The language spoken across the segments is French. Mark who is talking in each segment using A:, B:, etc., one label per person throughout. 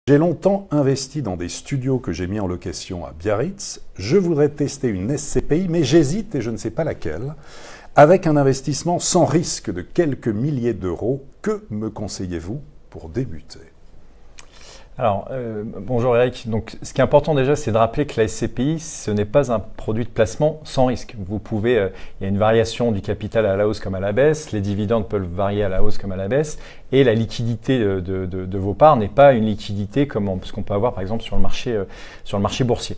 A: J'ai longtemps investi dans des studios que j'ai mis en location à Biarritz. Je voudrais tester une SCPI, mais j'hésite et je ne sais pas laquelle. Avec un investissement sans risque de quelques milliers d'euros, que me conseillez-vous pour débuter ?
B: Alors, bonjour Eric. Donc, ce qui est important déjà, c'est de rappeler que la SCPI, ce n'est pas un produit de placement sans risque. Vous pouvez, il y a une variation du capital à la hausse comme à la baisse, les dividendes peuvent varier à la hausse comme à la baisse, et la liquidité de vos parts n'est pas une liquidité comme ce qu'on peut avoir par exemple sur le marché boursier.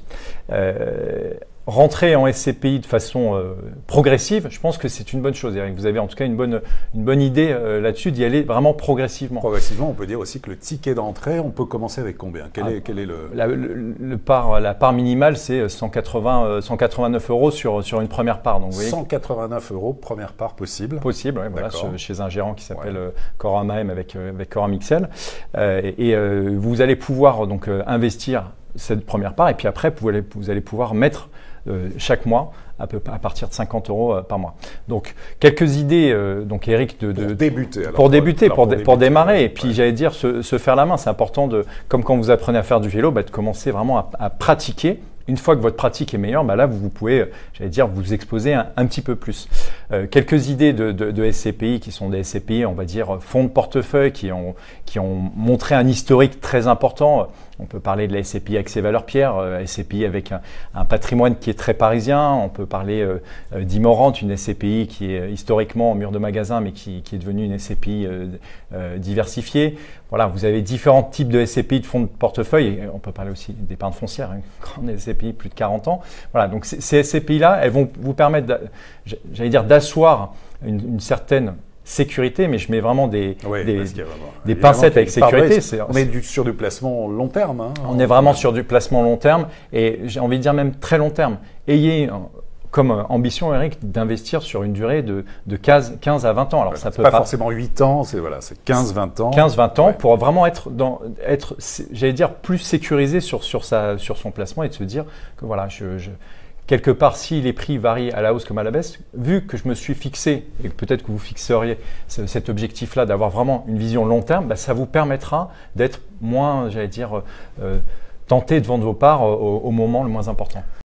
B: Rentrer en SCPI de façon progressive, je pense que c'est une bonne chose, Eric. Vous avez en tout cas une bonne idée là-dessus, d'y aller vraiment progressivement.
A: Progressivement, on peut dire aussi que le ticket d'entrée, on peut commencer avec combien ? Quel est le...
B: La part minimale, c'est 189 euros sur une première part. Donc, vous voyez,
A: 189 euros, première part possible.
B: Possible, ouais, voilà, chez un gérant qui s'appelle Coram AM avec Coram XL. Vous allez pouvoir donc investir cette première part, et puis après, vous allez pouvoir mettre chaque mois à partir de 50 euros par mois. Donc, quelques idées, donc Eric, pour démarrer, et puis j'allais dire se faire la main. C'est important, comme quand vous apprenez à faire du vélo, de commencer vraiment à pratiquer. Une fois que votre pratique est meilleure, là, vous pouvez, j'allais dire, vous exposer un petit peu plus. Quelques idées de SCPI qui sont des SCPI, on va dire, fonds de portefeuille qui ont montré un historique très important. On peut parler de la SCPI Accès Valeurs Pierre, SCPI avec un patrimoine qui est très parisien. On peut parler d'Immorente, une SCPI qui est historiquement en mur de magasin, mais qui est devenue une SCPI diversifiée. Voilà, vous avez différents types de SCPI de fonds de portefeuille. Et on peut parler aussi d'épargne foncière, grande SCPI, plus de 40 ans. Voilà, donc ces SCPI-là, elles vont vous permettre, j'allais dire, d'asseoir une certaine sécurité, mais je mets vraiment des pincettes avec sécurité.
A: On est sur du placement long terme.
B: On est vraiment sur du placement long terme, et j'ai envie de dire même très long terme. Ayez comme ambition, Eric, d'investir sur une durée de 15 à 20 ans. Alors, ça peut
A: pas forcément 8 ans, c'est 15-20 ans.
B: 15-20 ans pour vraiment être j'allais dire, plus sécurisé sur son placement, et de se dire que voilà, quelque part, si les prix varient à la hausse comme à la baisse, vu que je me suis fixé, et peut-être que vous fixeriez cet objectif-là, d'avoir vraiment une vision long terme, ça vous permettra d'être moins, j'allais dire, tenté de vendre vos parts au moment le moins important.